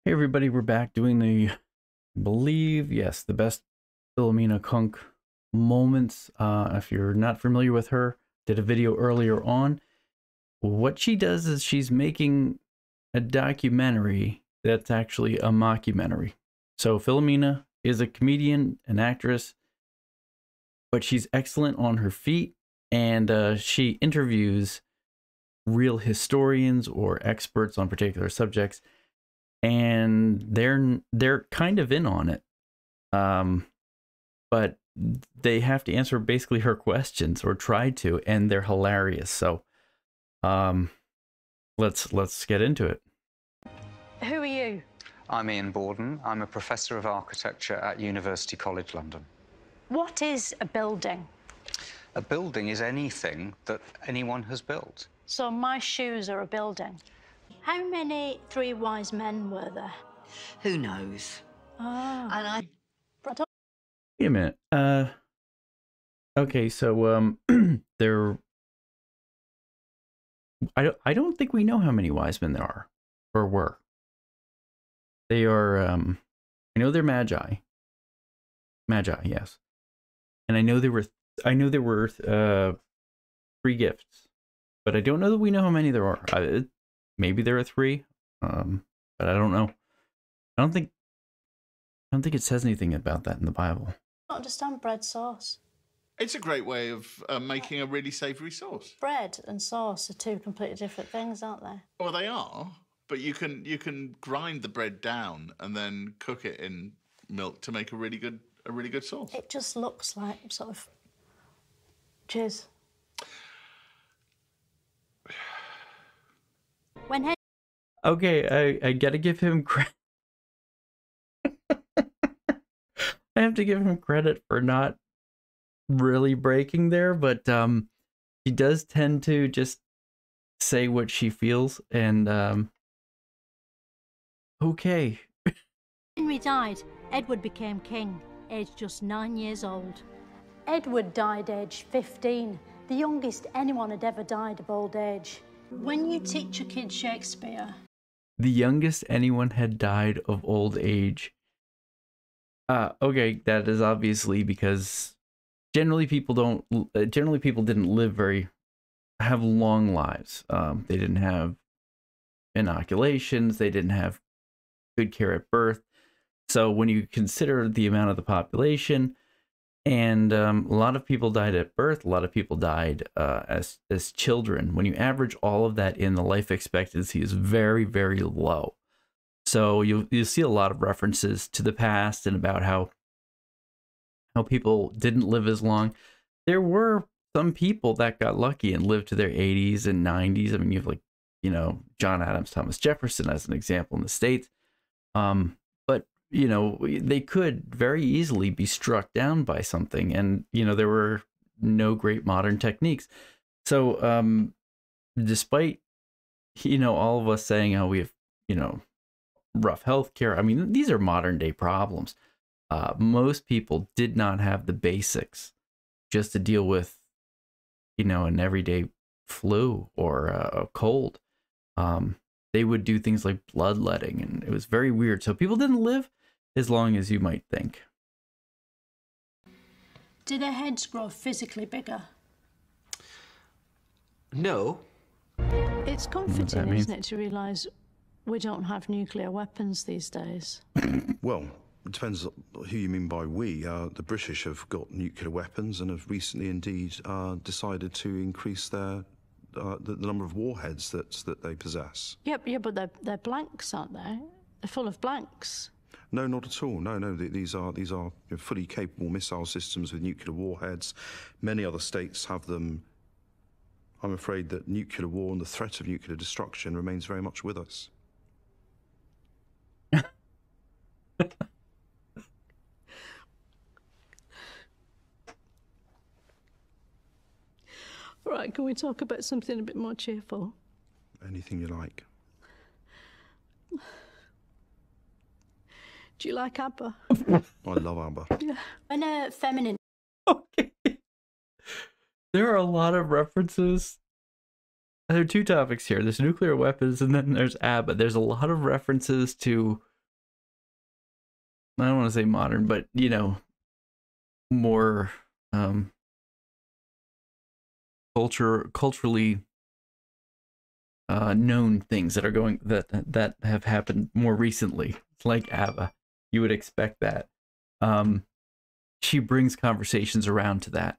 Hey everybody, we're back doing the, yes, the best Philomena Cunk moments. If you're not familiar with her, did a video earlier on. What she does is she's making a documentary that's actually a mockumentary. So Philomena is a comedian, an actress, but she's excellent on her feet, and she interviews real historians or experts on particular subjects, and they're kind of in on it, but they have to answer basically her questions, or try to, and they're hilarious. So let's get into it. Who are you? I'm Ian Borden. I'm a professor of architecture at University College London. What is a building? A building is anything that anyone has built. So my shoes are a building. How many three wise men were there? Who knows? Oh. And Wait a minute. Okay, so there. I don't think we know how many wise men there are, or were. They are. I know they're magi. Magi, yes. And I know there were. Three gifts, but I don't know that we know how many there are. Maybe there are three, but I don't know. I don't think it says anything about that in the Bible. I don't understand bread sauce. It's a great way of making a really savoury sauce. Bread and sauce are two completely different things, aren't they? Well, they are, but you can grind the bread down and then cook it in milk to make a really good sauce. It just looks like sort of cheers. When Okay, I gotta give him credit. I have to give him credit for not really breaking there, but he does tend to just say what she feels, and okay. Henry died, Edward became king, aged just 9 years old. Edward died aged 15, the youngest anyone had ever died of old age. When you teach a kid Shakespeare... The youngest anyone had died of old age. Okay, that is obviously because generally people didn't have long lives. They didn't have inoculations, they didn't have good care at birth. So when you consider the amount of the population, and a lot of people died at birth, a lot of people died as children. When you average all of that in, the life expectancy is very, very low. So you see a lot of references to the past and about how people didn't live as long. There were some people that got lucky and lived to their 80s and 90s. I mean, you have John Adams, Thomas Jefferson as an example in the States. But they could very easily be struck down by something, and there were no great modern techniques. So despite all of us saying how we have rough healthcare, I mean, these are modern day problems. Most people did not have the basics just to deal with an everyday flu or a cold. They would do things like bloodletting, and it was very weird. So people didn't live as long as you might think. Do their heads grow physically bigger? no. It's comforting, isn't it, to realise we don't have nuclear weapons these days? Well, it depends who you mean by we. The British have got nuclear weapons and have recently indeed decided to increase the number of warheads that they possess. Yeah, but they're blanks, aren't they? They're full of blanks. No, not at all. No. These are fully capable missile systems with nuclear warheads. Many other states have them. I'm afraid that nuclear war and the threat of nuclear destruction remains very much with us. All right, can we talk about something a bit more cheerful? Anything you like. Do you like ABBA? I love ABBA. Yeah. When a feminine... Okay. There are a lot of references. There are two topics here. There's nuclear weapons, and then there's ABBA. There's a lot of references to I don't want to say modern, but more culturally known things that are going that have happened more recently, like ABBA. You would expect that. She brings conversations around to that.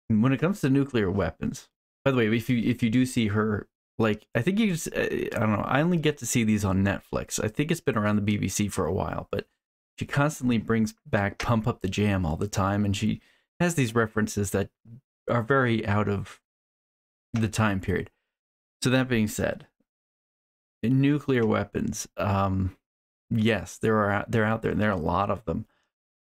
And when it comes to nuclear weapons, by the way, if you do see her, like, I think you just, I don't know, I only get to see these on Netflix. I think it's been around the BBC for a while, but she constantly brings back Pump Up the Jam all the time, and she has these references that are very out of the time period. So that being said, nuclear weapons, yes, they're out there, and there are a lot of them.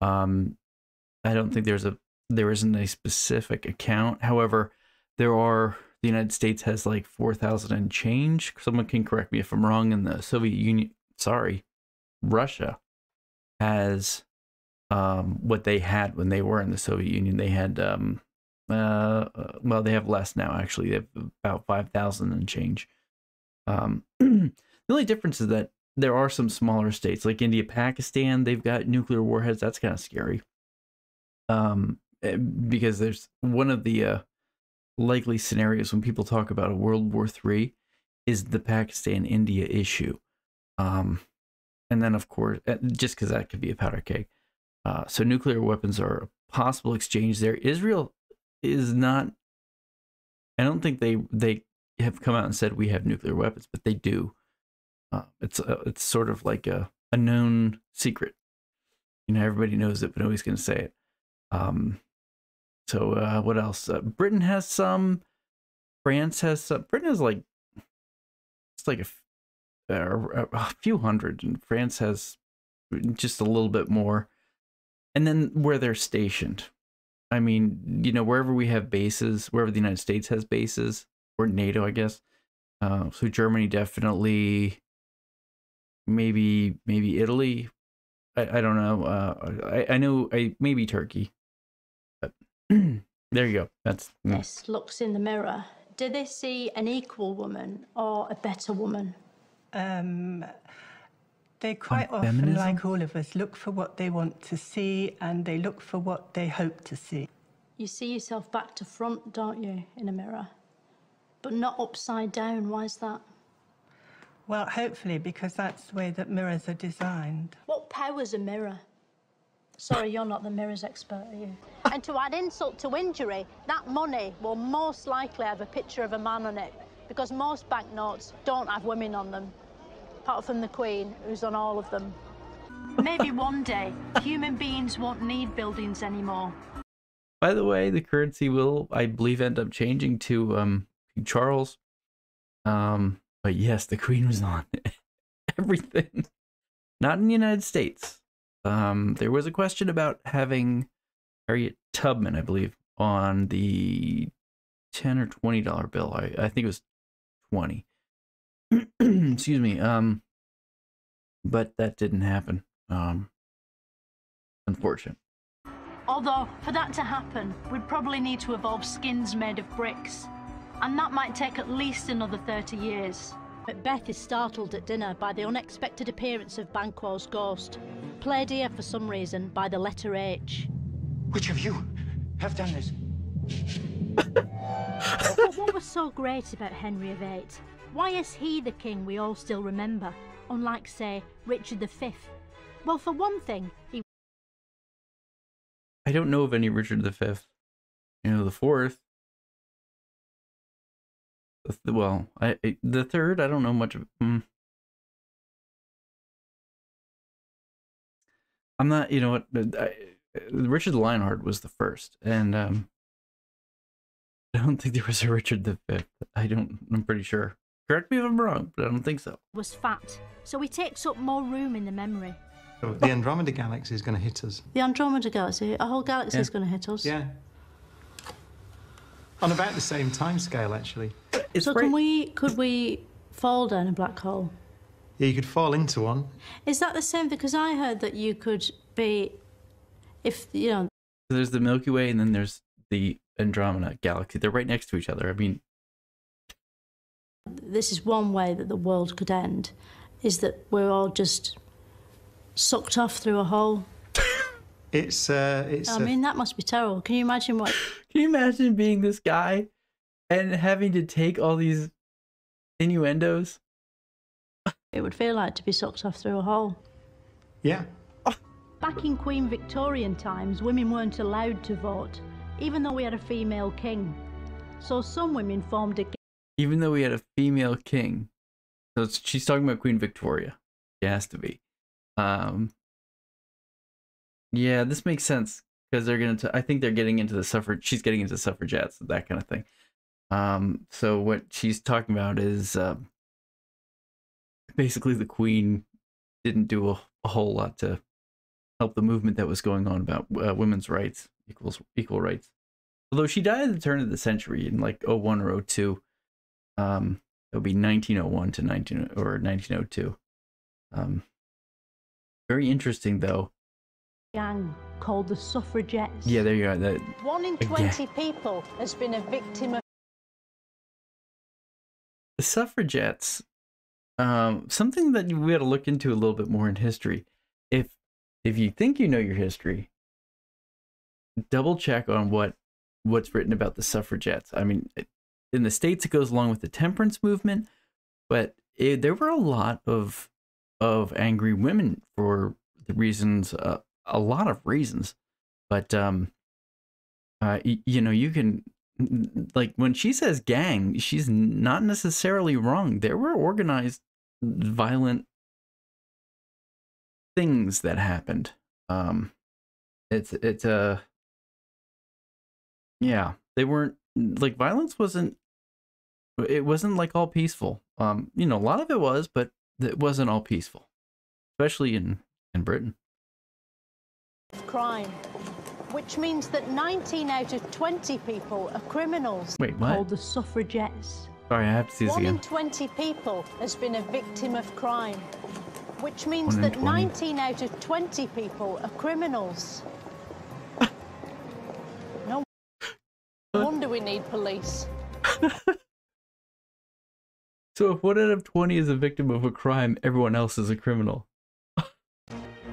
I don't think there isn't a specific account. However, the United States has like 4,000 and change. Someone can correct me if I'm wrong. In the Soviet Union, Russia has what they had when they were in the Soviet Union. They had well, they have less now, actually. They have about 5,000 and change. The only difference is that there are some smaller states like India, Pakistan. They've got nuclear warheads. That's kind of scary. Because there's one of the likely scenarios when people talk about a World War III is the Pakistan-India issue. And then, of course, just because that could be a powder keg. So nuclear weapons are a possible exchange there. Israel is not, I don't think they have come out and said we have nuclear weapons, but they do. It's sort of like a known secret. Everybody knows it, but nobody's going to say it. So what else? Britain has some. France has some. Britain has like, it's like a few hundred, and France has just a little bit more. And then where they're stationed. I mean, wherever we have bases, wherever the United States has bases, or NATO, I guess. So Germany definitely, maybe Italy. I don't know. I know maybe Turkey. But there you go. That's This looks in the mirror. Do they see an equal woman or a better woman? They quite often, feminism? Like all of us, look for what they want to see, and they look for what they hope to see. You see yourself back to front, don't you, in a mirror? But not upside down. Why is that? Well, hopefully, because that's the way that mirrors are designed. What power's a mirror? Sorry, you're not the mirrors expert, are you? And to add insult to injury, that money will most likely have a picture of a man on it, because most banknotes don't have women on them, apart from the Queen, who's on all of them. Maybe one day, human beings won't need buildings anymore. By the way, the currency will, I believe, end up changing to King Charles. But yes, the Queen was on everything. Not in the United States. There was a question about having Harriet Tubman, I believe, on the $10 or $20 bill. I think it was 20. Excuse me. But that didn't happen. Unfortunate. Although, for that to happen, we'd probably need to evolve skins made of bricks. And that might take at least another 30 years. Macbeth is startled at dinner by the unexpected appearance of Banquo's ghost, played here for some reason by the letter H. Which of you have done this? But what was so great about Henry VIII? Why is he the king we all still remember, unlike, say, Richard V? Well, for one thing, he... I don't know of any Richard V. The fourth. Well, the third, I don't know much of. I'm not, Richard Lionheart was the first, and I don't think there was a Richard V. I'm pretty sure. Correct me if I'm wrong, but I don't think so. Was fat, so he takes up more room in the memory. So the Andromeda Galaxy is going to hit us. The Andromeda Galaxy? A whole galaxy is going to hit us? Yeah. On about the same time scale, actually. So could we fall down a black hole? Yeah, you could fall into one. Is that the same? Because I heard that you could be, There's the Milky Way, and then there's the Andromeda Galaxy. They're right next to each other. I mean, this is one way that the world could end, is that we're all just sucked off through a hole I mean, that must be terrible. Can you imagine what? Can you imagine being this guy and having to take all these innuendos? It would feel like to be sucked off through a hole. Yeah. Back in Queen Victorian times, women weren't allowed to vote, even though we had a female king. So some women formed a... Even though we had a female king. So she's talking about Queen Victoria. She has to be. Yeah, this makes sense because they're going to... I think they're getting into the suffrage... She's getting into suffragettes, that kind of thing. So what she's talking about is basically the Queen didn't do a whole lot to help the movement that was going on about women's rights, equal rights. Although she died at the turn of the century in like 01 or 02. It would be 1901 to 1902. Very interesting though. Gang called the suffragettes. Yeah, there you are. 1 in 20 people has been a victim of... The suffragettes. Something that we had to look into a little bit more in history. If you think you know your history, double check on what's written about the suffragettes. I mean, in the States, it goes along with the temperance movement, but there were a lot of angry women for the reasons, a lot of reasons. But you know, you can, like, when she says gang, she's not necessarily wrong. There were organized, violent things that happened. Yeah, they weren't like violence wasn't like all peaceful. You know, a lot of it was, but it wasn't all peaceful, especially in Britain. Crime, which means that 19 out of 20 people are criminals. Wait, what? Called the suffragettes. Sorry, I have to see this 1 again. in 20 people has been a victim of crime, which means 1 in that 20. 19 out of 20 people are criminals. No wonder we need police. So if 1 out of 20 is a victim of a crime, everyone else is a criminal.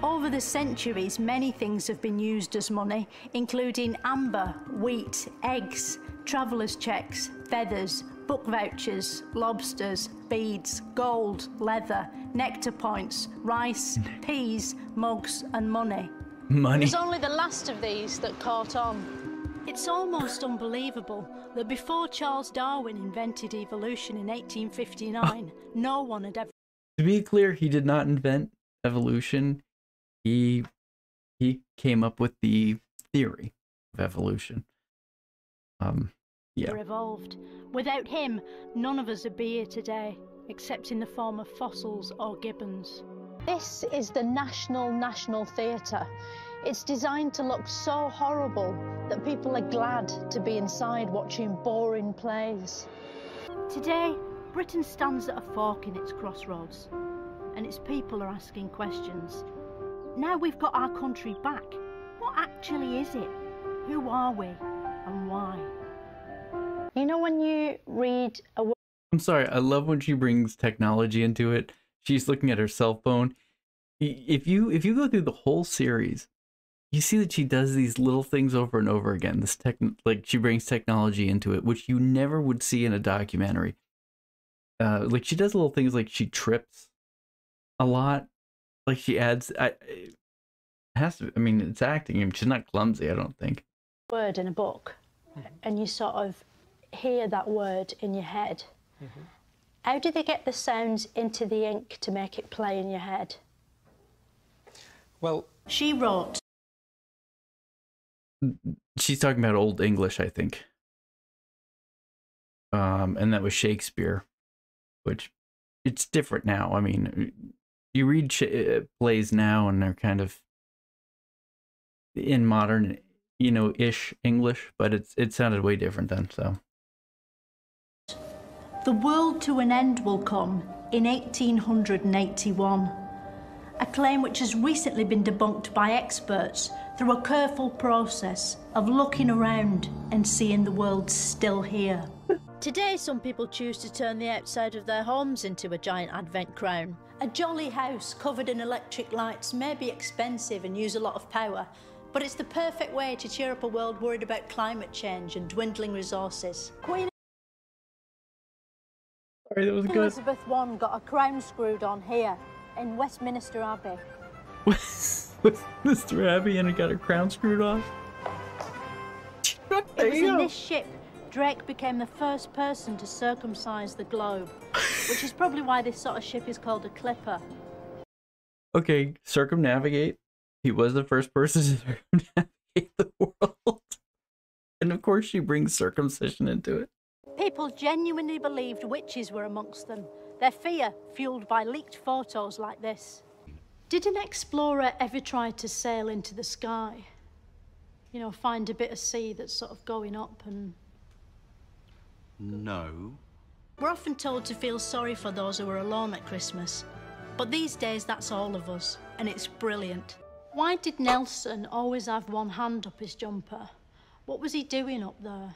Over the centuries, many things have been used as money, including amber, wheat, eggs, travellers' checks, feathers, book vouchers, lobsters, beads, gold, leather, nectar points, rice, peas, mugs and money. Money. It was only the last of these that caught on. It's almost unbelievable that before Charles Darwin invented evolution in 1859, no one had ever... To be clear, he did not invent evolution. He came up with the theory of evolution. Yeah. Evolved. Without him, none of us would be here today, except in the form of fossils or gibbons. This is the National Theatre. It's designed to look so horrible that people are glad to be inside watching boring plays. Today, Britain stands at a fork in its crossroads, and its people are asking questions. Now we've got our country back. What actually is it? Who are we and why? You know when you read a... I'm sorry, I love when she brings technology into it. She's looking at her cell phone. If you go through the whole series, you see that she does these little things over and over again. Like she brings technology into it, which you never would see in a documentary. Like she does little things like she trips a lot. Like she adds, it has to. I mean, it's acting. I mean, she's not clumsy, I don't think. Word in a book, and you sort of hear that word in your head. Mm-hmm. How do they get the sounds into the ink to make it play in your head? Well, she wrote. She's talking about Old English, I think. And that was Shakespeare, which it's different now. I mean, you read plays now and they're kind of in modern, you know, ish English, but it sounded way different then, so. The world to an end will come in 1881, a claim which has recently been debunked by experts through a careful process of looking around and seeing the world still here. Today, some people choose to turn the outside of their homes into a giant advent crown. A jolly house covered in electric lights may be expensive and use a lot of power, But it's the perfect way to cheer up a world worried about climate change and dwindling resources. Queen Sorry, that was good. Elizabeth I got a crown screwed on here in Westminster Abbey. Mr. Abbey and it got her crown screwed off. It was in this ship Drake became the first person to circumcise the globe, which is probably why this sort of ship is called a clipper. Okay, circumnavigate. He was the first person to circumnavigate the world. And of course she brings circumcision into it. People genuinely believed witches were amongst them, their fear fueled by leaked photos like this. Did an explorer ever try to sail into the sky? You know, find a bit of sea that's sort of going up and... No. We're often told to feel sorry for those who are alone at Christmas. But these days, that's all of us, and it's brilliant. Why did Nelson always have one hand up his jumper? What was he doing up there?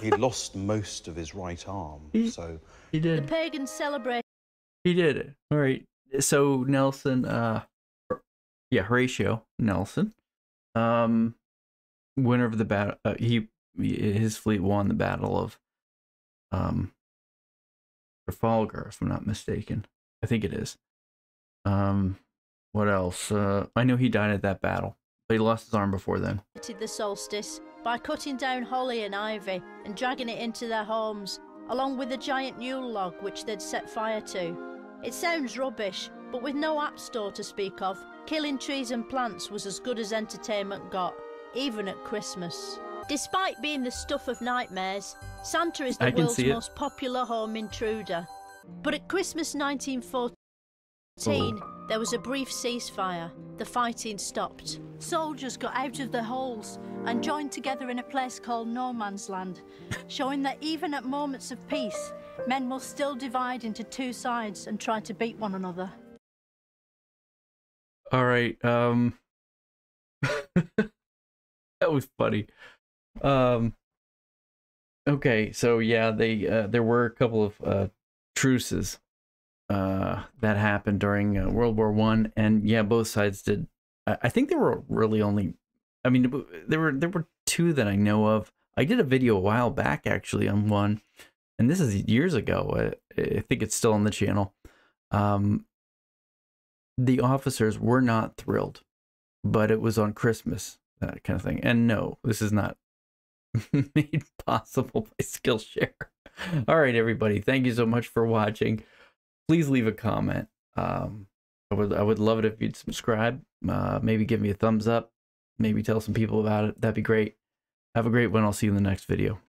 He'd lost most of his right arm, so... He did. The pagans celebrate... He did it. All right. So Nelson, Horatio Nelson, winner of the battle. His fleet won the battle of Trafalgar, if I'm not mistaken. I think it is. What else? I know he died at that battle, but he lost his arm before then. The solstice by cutting down holly and ivy and dragging it into their homes, along with a giant Yule log which they'd set fire to. It sounds rubbish, but with no app store to speak of, killing trees and plants was as good as entertainment got, even at Christmas. Despite being the stuff of nightmares, Santa is the world's most popular home intruder. But at Christmas 1914, there was a brief ceasefire. The fighting stopped. Soldiers got out of their holes and joined together in a place called No Man's Land, showing that even at moments of peace, men will still divide into two sides and try to beat one another. All right. That was funny. Okay, so yeah, there were a couple of truces that happened during World War I, and yeah, both sides did. I think there were really only, I mean, there were two that I know of. I did a video a while back actually on one, and this is years ago. I think it's still on the channel. The officers were not thrilled, but it was on Christmas, that kind of thing. And no, this is not made possible by Skillshare. All right, everybody, thank you so much for watching. Please leave a comment. I would love it if you'd subscribe. Maybe give me a thumbs up. Maybe tell some people about it. That'd be great. Have a great one. I'll see you in the next video.